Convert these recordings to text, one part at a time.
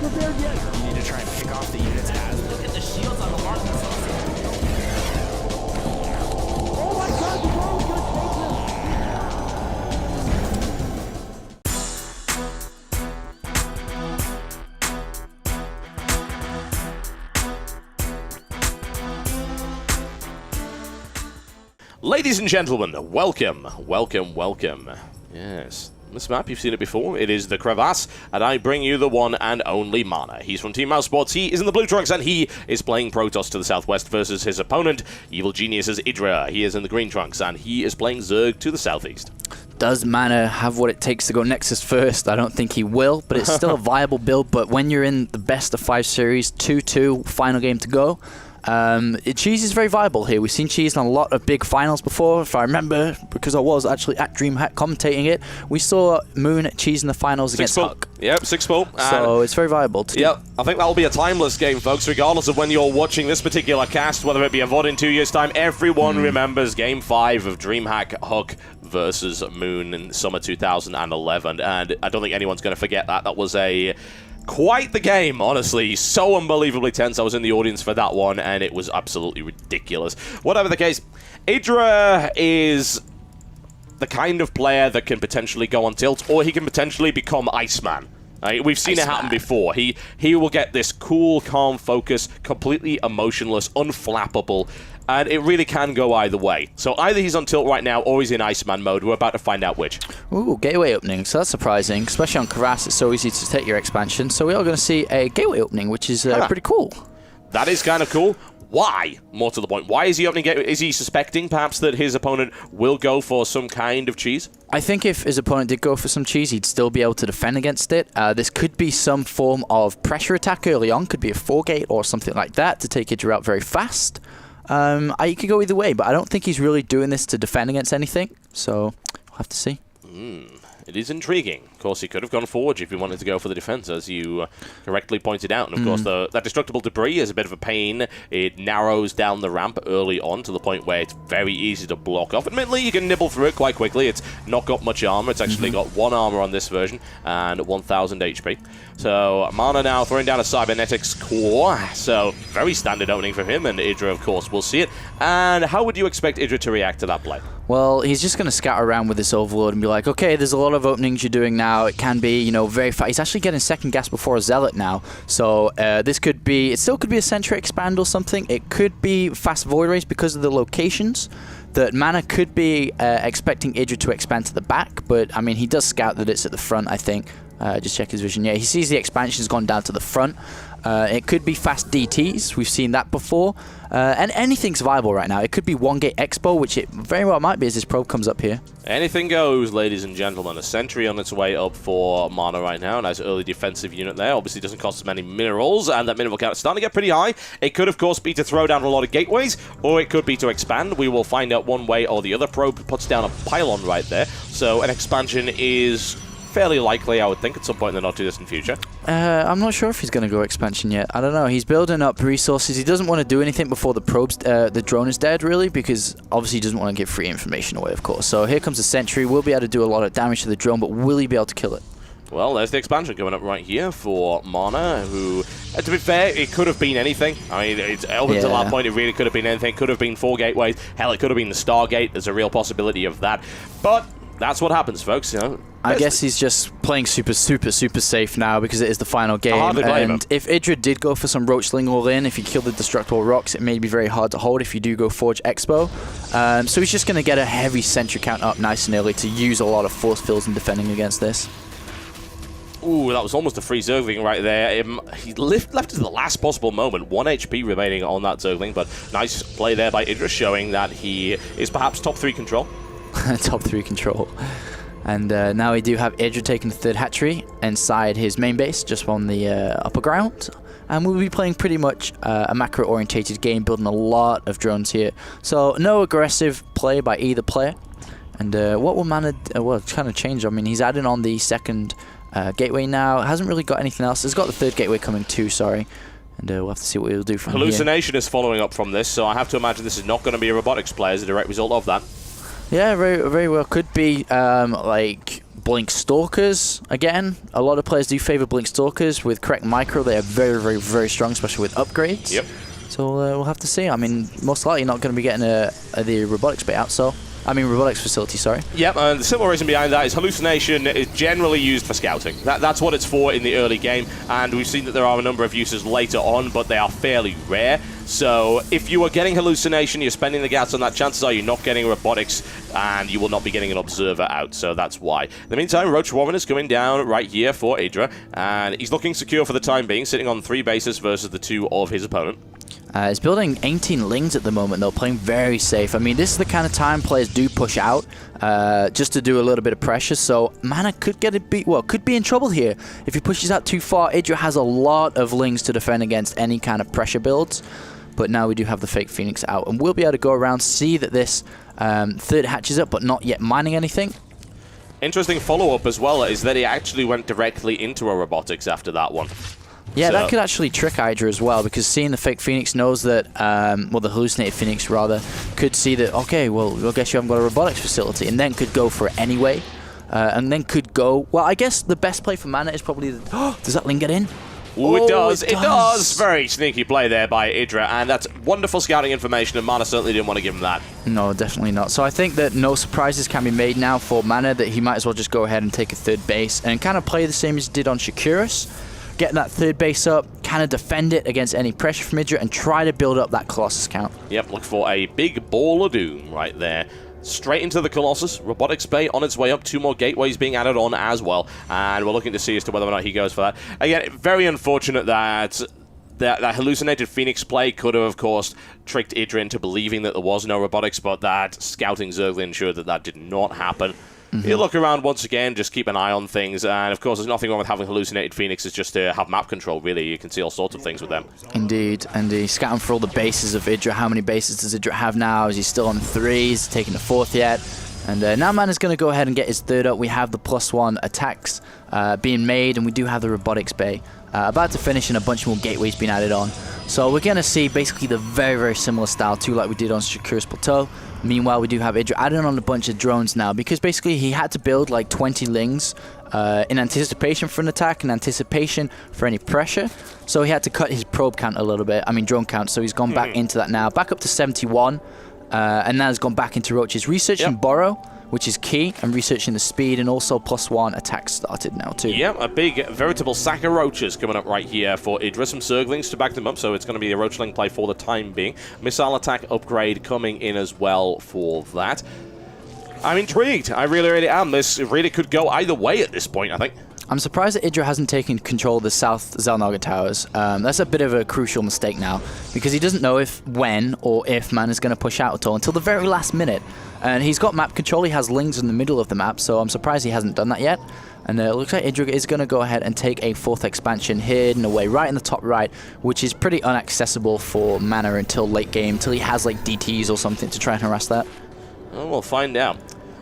You need to try and pick off the units as... Look at the shields on the Martin. Oh my god, the ball is gonna Ladies and gentlemen, welcome. Yes, this map, you've seen it before. It is the Crevasse, and I bring you the one and only Mana. He's from Team Mousesports, he is in the blue trunks, and he is playing Protoss to the southwest versus his opponent, Evil Genius's Idra. He is in the green trunks, and he is playing Zerg to the southeast. Does Mana have what it takes to go Nexus first? I don't think he will, but it's still a viable build. But when you're in the best of 5 series, 2-2, final game to go, Cheese is very viable here. We've seen Cheese in a lot of big finals before, if I remember, because I was actually at DreamHack commentating it. We saw Moon Cheese in the finals against Huck. Yep, 6-4. So it's very viable too. Yep, I think that'll be a timeless game, folks, regardless of when you're watching this particular cast, whether it be a VOD in 2 years' time. Everyone remembers Game 5 of DreamHack Huck versus Moon in summer 2011, and I don't think anyone's going to forget that. That was quite the game, honestly. So unbelievably tense. I was in the audience for that one, and it was absolutely ridiculous. Whatever the case, Idra is the kind of player that can potentially go on tilt, or he can potentially become Iceman. We've seen it happen before. He will get this cool, calm focus, completely emotionless, unflappable, and it really can go either way. So either he's on tilt right now, or he's in Iceman mode. We're about to find out which. Ooh, gateway opening. So that's surprising, especially on Crevasse. It's so easy to take your expansion. So we are going to see a gateway opening, which is pretty cool. That is kind of cool. Why? More to the point. Why is he opening gateway? Is he suspecting, perhaps, that his opponent will go for some kind of cheese? I think if his opponent did go for some cheese, he'd still be able to defend against it. This could be some form of pressure attack early on. Could be a 4-gate or something like that to take Idra out very fast. You could go either way, but I don't think he's really doing this to defend against anything. So we'll have to see. It is intriguing. Of course, he could have gone forward if he wanted to go for the defense, as you correctly pointed out. And of course, that destructible debris is a bit of a pain. It narrows down the ramp early on to the point where it's very easy to block off. Admittedly, you can nibble through it quite quickly. It's not got much armor. It's actually got 1 armor on this version and 1,000 HP. So Mana now throwing down a Cybernetics core. So very standard opening for him, and Idra, of course, will see it. And how would you expect Idra to react to that play? Well, he's just going to scout around with this Overlord and be like, okay, there's a lot of openings you're doing now. It can be, you know, very fast. He's actually getting second gas before a Zealot now. So this could be, it still could be a Sentry expand or something. It could be fast Void Rays because of the locations. That Mana could be expecting Idra to expand to the back, but I mean, he does scout that it's at the front, I think. Just check his vision. Yeah, he sees the expansion's gone down to the front. It could be fast DTs. We've seen that before. And anything's viable right now. It could be 1-gate Expo, which it very well might be as this probe comes up here. Anything goes, ladies and gentlemen. A Sentry on its way up for Mana right now. Nice early defensive unit there. Obviously doesn't cost as many minerals, and that mineral count is starting to get pretty high. It could, of course, be to throw down a lot of gateways, or it could be to expand. We will find out one way or the other. Probe puts down a pylon right there. So an expansion is fairly likely, I would think, at some point in the not-too-distant future. I'm not sure if he's going to go expansion yet. I don't know. He's building up resources. He doesn't want to do anything before the drone is dead, really, because obviously he doesn't want to give free information away, of course. So here comes the Sentry. We'll be able to do a lot of damage to the drone, but will he be able to kill it? Well, there's the expansion coming up right here for Mana, who, to be fair, it could have been anything. I mean, it's up until that point, it really could have been anything. Could have been 4 gateways. Hell, it could have been the Stargate. There's a real possibility of that. But that's what happens, folks, you know. I guess he's just playing super safe now because it is the final game. And if Idra did go for some Roachling all in, if he killed the Destructible Rocks, it may be very hard to hold if you do go Forge Expo. So he's just going to get a heavy Sentry count up nice and early to use a lot of force fields in defending against this. Ooh, that was almost a free Zergling right there. He left it to the last possible moment. 1 HP remaining on that Zergling, but nice play there by Idra, showing that he is perhaps top 3 control. Top 3 control. And now we do have Idra taking the 3rd hatchery inside his main base, just on the upper ground. And we'll be playing pretty much a macro-orientated game, building a lot of drones here. So no aggressive play by either player. And what will Mana... well, kind of change. I mean, he's adding on the 2nd gateway now. Hasn't really got anything else. He's got the 3rd gateway coming too, sorry. And we'll have to see what he'll do from here. Hallucination is following up from this, so I have to imagine this is not going to be a robotics play as a direct result of that. Yeah, very, very well. Could be like Blink Stalkers again. A lot of players do favor Blink Stalkers. With correct micro, they are very, very, very strong, especially with upgrades. Yep. So we'll have to see. I mean, most likely not going to be getting the robotics bait out. So, I mean, robotics facility. Sorry. Yep. And the simple reason behind that is hallucination is generally used for scouting. That's what it's for in the early game, and we've seen that there are a number of uses later on, but they are fairly rare. So if you are getting hallucination, you're spending the gas on that, chances are you're not getting robotics, and you will not be getting an observer out, so that's why. In the meantime, Roach Warren is going down right here for Idra, and he's looking secure for the time being, sitting on 3 bases versus the 2 of his opponent. He's building 18 Lings at the moment, though, playing very safe. I mean, this is the kind of time players do push out just to do a little bit of pressure, so Mana could get could be in trouble here. If he pushes out too far, Idra has a lot of Lings to defend against any kind of pressure builds. But now we do have the fake Phoenix out, and we'll be able to go around, see that this third hatches up, but not yet mining anything. Interesting follow-up as well is that he actually went directly into a robotics after that one. Yeah, so that could actually trick Hydra as well, because seeing the fake Phoenix knows that, well, the hallucinated Phoenix rather, could see that, okay, well, I guess you haven't got a robotics facility, and then could go for it anyway, and then could go, well, I guess the best play for Mana is probably, does that Ling get in? Ooh, it does. It It does. Very sneaky play there by Idra, and that's wonderful scouting information, and Mana certainly didn't want to give him that. No, definitely not. So I think that no surprises can be made now for Mana, that he might as well just go ahead and take a third base and kind of play the same as he did on Shakuras. Get that third base up, kind of defend it against any pressure from Idra, and try to build up that Colossus count. Yep, look for a big ball of doom right there. Straight into the Colossus. Robotics Bay on its way up. 2 more gateways being added on as well. And we're looking to see as to whether or not he goes for that. Again, very unfortunate that that hallucinated Phoenix play could have, of course, tricked Idra into believing that there was no robotics, but that scouting Zergling ensured that that did not happen. You look around once again, just keep an eye on things, and of course there's nothing wrong with having hallucinated Phoenixes just to have map control, really. You can see all sorts of things with them. Indeed, and he's scouting for all the bases of Idra. How many bases does Idra have now? Is he still on 3? He's taking the 4th yet. And now Mana's going to go ahead and get his 3rd up. We have the +1 attacks being made, and we do have the robotics bay about to finish, and a bunch more gateways being added on. So we're going to see basically the very, very similar style too, like we did on Shakuras Plateau. Meanwhile, we do have Idra adding on a bunch of drones now, because basically he had to build like 20 Lings in anticipation for an attack, in anticipation for any pressure. So he had to cut his probe count a little bit, I mean drone count, so he's gone back into that now, back up to 71. And now has gone back into Roach's research and borrow, which is key, and researching the speed, and also +1 attacks started now too. Yeah, a big, veritable sack of Roaches coming up right here for Idra. Some Zerglings to back them up, so it's going to be a Roachling play for the time being. Missile attack upgrade coming in as well for that. I'm intrigued. I really, really am. This really could go either way at this point, I think. I'm surprised that Idra hasn't taken control of the South Xel'Naga Towers. That's a bit of a crucial mistake now, because he doesn't know when or if Mana's going to push out at all until the very last minute. And he's got map control, he has Lings in the middle of the map, so I'm surprised he hasn't done that yet. And it looks like Idra is going to go ahead and take a 4th expansion hidden away right in the top right, which is pretty inaccessible for Mana until late game, until he has like DTs or something to try and harass that. Well, we'll find out.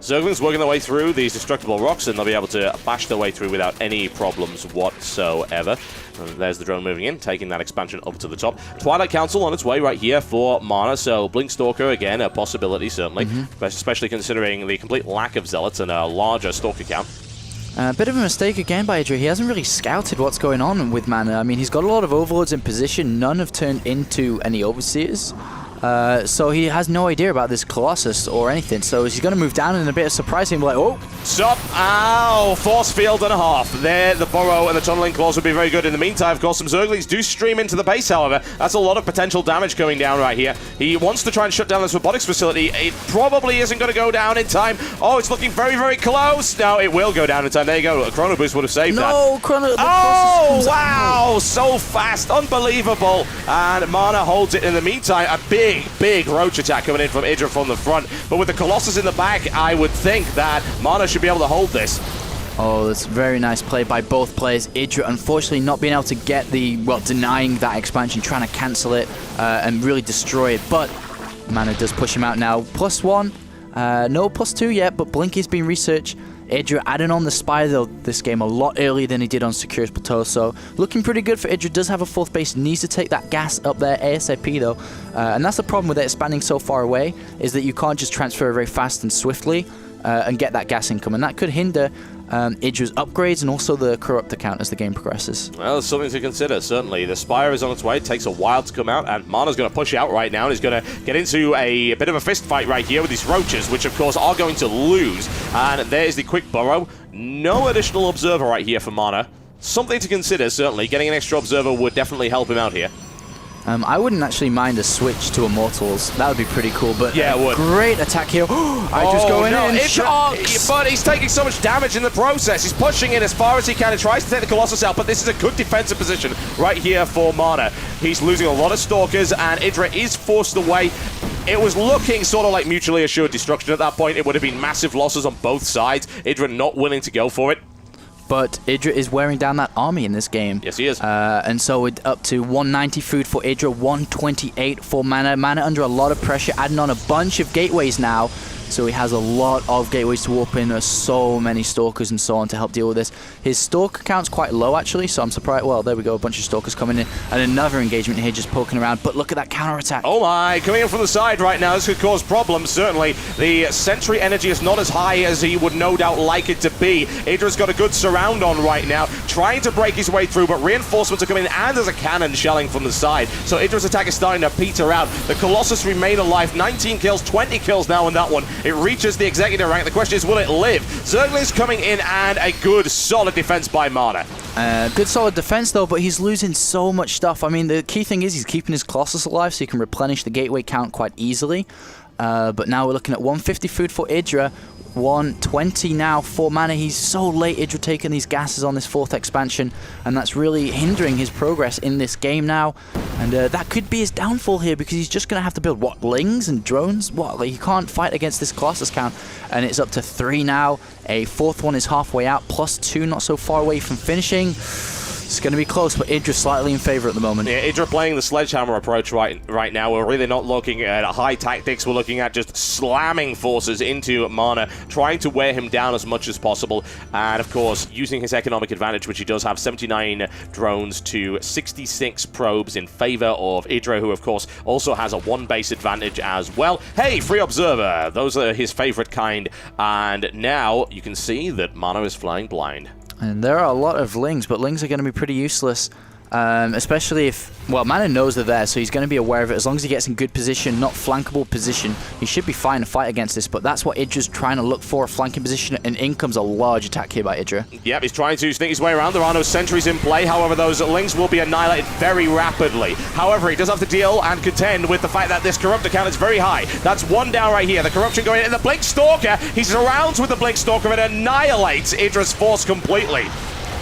Zerglings working their way through these destructible rocks, and they'll be able to bash their way through without any problems whatsoever. And there's the drone moving in, taking that expansion up to the top. Twilight Council on its way right here for Mana, so Blink Stalker, again, a possibility, certainly, especially considering the complete lack of Zealots and a larger Stalker count. A bit of a mistake again by Idra. He hasn't really scouted what's going on with Mana. I mean, he's got a lot of Overlords in position. None have turned into any Overseers. So he has no idea about this Colossus or anything. So he's going to move down, and a bit of surprise him, like, oh. Stop. Ow. Force field and a half. There, the Burrow and the Tunneling Claws would be very good. In the meantime, of course, some Zerglings do stream into the base, however. That's a lot of potential damage going down right here. He wants to try and shut down this robotics facility. It probably isn't going to go down in time. Oh, it's looking very, very close. No, it will go down in time. There you go. A Chrono Boost would have saved that. No, Chrono. Oh, wow. So fast. Unbelievable. And Mana holds it in the meantime. A big, big Roach attack coming in from Idra from the front. But with the Colossus in the back, I would think that Mana should be able to hold this. Oh, that's very nice play by both players. Idra, unfortunately, not being able to get the, well, denying that expansion, trying to cancel it and really destroy it. But Mana does push him out now. +1. No +2 yet, but Blink is being researched. Idra adding on the Spire though this game a lot earlier than he did on Securus Plateau, so looking pretty good for Idra. Does have a 4th base, needs to take that gas up there ASAP though, and that's the problem with it expanding so far away, is that you can't just transfer very fast and swiftly and get that gas income, and that could hinder Idra's upgrades and also the Corruptor count as the game progresses. Well, it's something to consider, certainly. The Spire is on its way. It takes a while to come out, and Mana's going to push out right now, and he's going to get into a bit of a fist fight right here with these Roaches, which, of course, are going to lose. And there's the quick burrow. No additional Observer right here for Mana. Something to consider, certainly. Getting an extra Observer would definitely help him out here. I wouldn't actually mind a switch to Immortals. That would be pretty cool, but yeah, it would. Great attack here. I just go in and shocks. But he's taking so much damage in the process. He's pushing in as far as he can and tries to take the Colossus out, but this is a good defensive position right here for Mana. He's losing a lot of Stalkers, and Idra is forced away. It was looking sort of like mutually assured destruction at that point. It would have been massive losses on both sides. Idra not willing to go for it. But Idra is wearing down that army in this game. Yes, he is. And so we're up to 190 food for Idra, 128 for Mana. Mana under a lot of pressure, adding on a bunch of gateways now. So he has a lot of gateways to warp in. There's so many Stalkers and so on to help deal with this. His Stalker count's quite low, actually, so I'm surprised. Well, there we go, a bunch of Stalkers coming in. And another engagement here just poking around. But look at that counterattack. Oh my, coming in from the side right now. This could cause problems, certainly. The Sentry energy is not as high as he would no doubt like it to be. Idra's got a good surround on right now, trying to break his way through, but reinforcements are coming in, and there's a cannon shelling from the side. So Idra's attack is starting to peter out. The Colossus remain alive. 19 kills, 20 kills now in that one. It reaches the Executive rank. The question is, will it live? Zergling's coming in, and a good, solid defense by Mana. Good solid defense though, but he's losing so much stuff. I mean, the key thing is he's keeping his Colossus alive so he can replenish the gateway count quite easily. But now we're looking at 150 food for Idra, 120 now for Mana. He's so late, Idra, taking these gases on this 4th expansion, and that's really hindering his progress in this game now. And that could be his downfall here, because he's just going to have to build, what, Lings and drones? What, like, he can't fight against this Colossus count, and it's up to 3 now. A 4th one is halfway out, +2, not so far away from finishing. It's going to be close, but Idra's slightly in favor at the moment. Yeah, Idra playing the sledgehammer approach right now. We're really not looking at high tactics. We're looking at just slamming forces into Mana, trying to wear him down as much as possible. And, of course, using his economic advantage, which he does have, 79 drones to 66 probes in favor of Idra, who, of course, also has a 1-base advantage as well. Hey, free Observer! Those are his favorite kind. And now you can see that Mana is flying blind. And there are a lot of Lings, but Lings are going to be pretty useless. Especially if, well, Mana knows they're there, so he's going to be aware of it. As long as he gets in good position, not flankable position, he should be fine to fight against this. But that's what Idra's trying to look for, a flanking position, and in comes a large attack here by Idra. Yep, he's trying to sneak his way around. There are no sentries in play. However, those Lings will be annihilated very rapidly. However, he does have to deal and contend with the fact that this Corruptor count is very high. That's 1 down right here. The Corruption going in. The Blink Stalker, he surrounds with the Blink Stalker and annihilates Idra's force completely.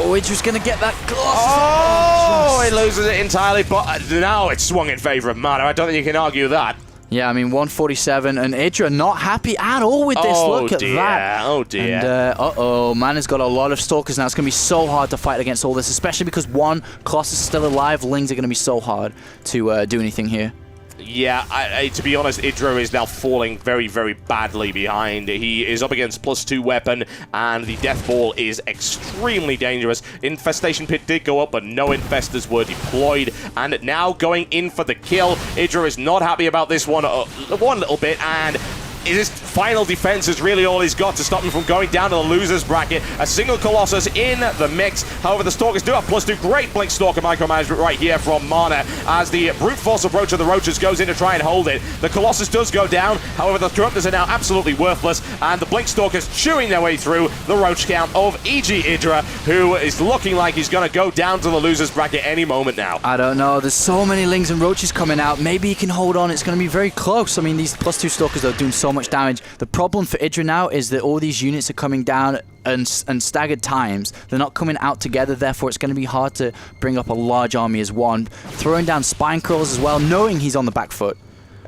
Oh, Idra's going to get that Colossus. Oh, he loses it entirely, but now it's swung in favor of Mana. I don't think you can argue that. Yeah, I mean, 147, and Idra not happy at all with this. Look at that. Oh, dear. And, uh-oh, Mana's got a lot of Stalkers now. It's going to be so hard to fight against all this, especially because one Colossus is still alive. Lings are going to be so hard to do anything here. Yeah, to be honest, Idra is now falling very, very badly behind. He is up against +2 weapon, and the Death Ball is extremely dangerous. Infestation Pit did go up, but no Infestors were deployed. And now going in for the kill. Idra is not happy about this one little bit, and his final defense is really all he's got to stop him from going down to the losers bracket. A single Colossus in the mix. However, the Stalkers do have +2. Great Blink Stalker micromanagement right here from Mana as the brute force approach of the Roaches goes in to try and hold it. The Colossus does go down. However, the Corruptors are now absolutely worthless, and the Blink Stalkers chewing their way through the Roach count of EG Idra, who is looking like he's going to go down to the losers bracket any moment now. I don't know. There's so many Lings and Roaches coming out. Maybe he can hold on. It's going to be very close. I mean, these +2 Stalkers are doing so much damage. The problem for Idra now is that all these units are coming down and staggered times. They're not coming out together, therefore it's going to be hard to bring up a large army as one. Throwing down Spine Crawlers as well, knowing he's on the back foot.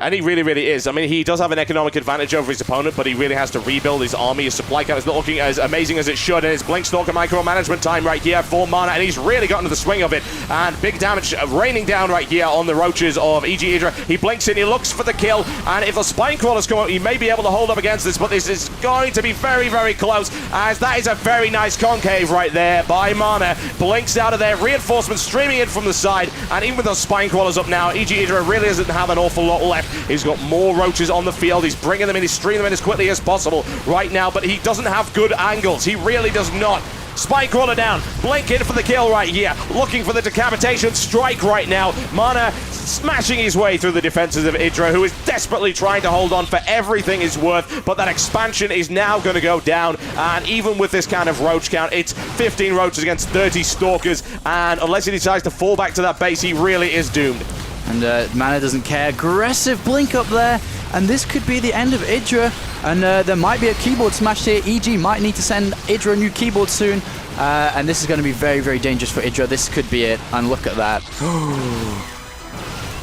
And he really, really is. I mean, he does have an economic advantage over his opponent, but he really has to rebuild his army. His supply count is not looking as amazing as it should, and it's Blinkstalker micromanagement time right here for Mana, and he's really gotten to the swing of it. And big damage raining down right here on the roaches of EG Idra. He blinks in, he looks for the kill, and if the Spine Crawlers come out, he may be able to hold up against this, but this is going to be very, very close, as that is a very nice concave right there by Mana. Blinks out of there, reinforcements streaming in from the side, and even with those Spine Crawlers up now, EG Idra really doesn't have an awful lot left. He's got more roaches on the field. He's bringing them in. He's streaming them in as quickly as possible right now, but he doesn't have good angles. He really does not. Spine Crawler down. Blink in for the kill right here. Looking for the decapitation strike right now. Mana smashing his way through the defenses of Idra, who is desperately trying to hold on for everything is worth, but that expansion is now going to go down, and even with this kind of roach count, it's 15 roaches against 30 stalkers, and unless he decides to fall back to that base, he really is doomed. And Mana doesn't care. Aggressive blink up there. And this could be the end of Idra. And there might be a keyboard smash here. EG might need to send Idra a new keyboard soon. And this is going to be very, very dangerous for Idra. This could be it. And look at that.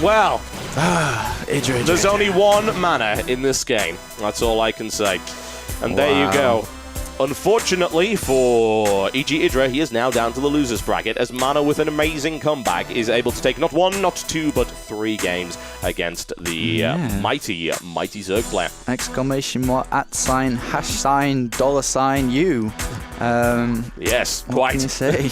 Well, Idra. There's only one Mana in this game. That's all I can say. And there you go. Unfortunately for EG Idra, he is now down to the losers bracket, as Mana, with an amazing comeback, is able to take not one, not two, but 3 games against the mighty Zerg player. Exclamation mark, @ hash sign, $ you. Yes, What quite. can you say?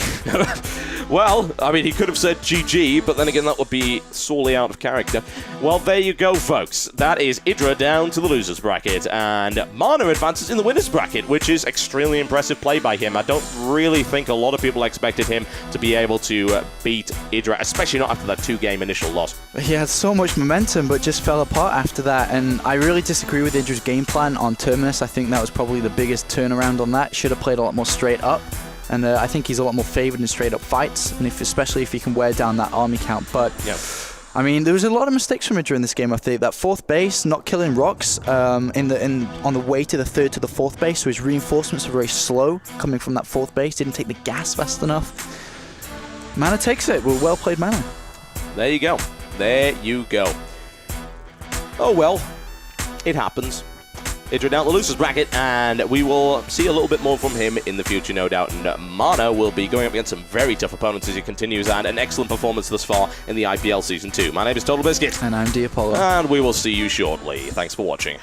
Well, I mean, he could have said GG, but then again, that would be sorely out of character. Well, there you go, folks. That is Idra down to the losers bracket, and Mana advances in the winners bracket, which is extremely impressive play by him. I don't really think a lot of people expected him to be able to beat Idra, especially not after that 2-game initial loss. He had so much momentum, but just fell apart after that. And I really disagree with Idra's game plan on Terminus. I think that was probably the biggest turnaround on that. Should have played a lot more straight up. And I think he's a lot more favored in straight up fights, and especially if he can wear down that army count. But I mean, there was a lot of mistakes from Idra in this game. I think that 4th base, not killing rocks on the way to the 3rd to the 4th base, so his reinforcements were very slow coming from that 4th base. Didn't take the gas fast enough. Mana takes it. Well played, Mana. There you go. There you go. Oh well, it happens. Idra down the losers bracket, and we will see a little bit more from him in the future, no doubt. And Mana will be going up against some very tough opponents as he continues, and an excellent performance thus far in the IPL Season 2. My name is Total Biscuit. And I'm Diapollo. And we will see you shortly. Thanks for watching.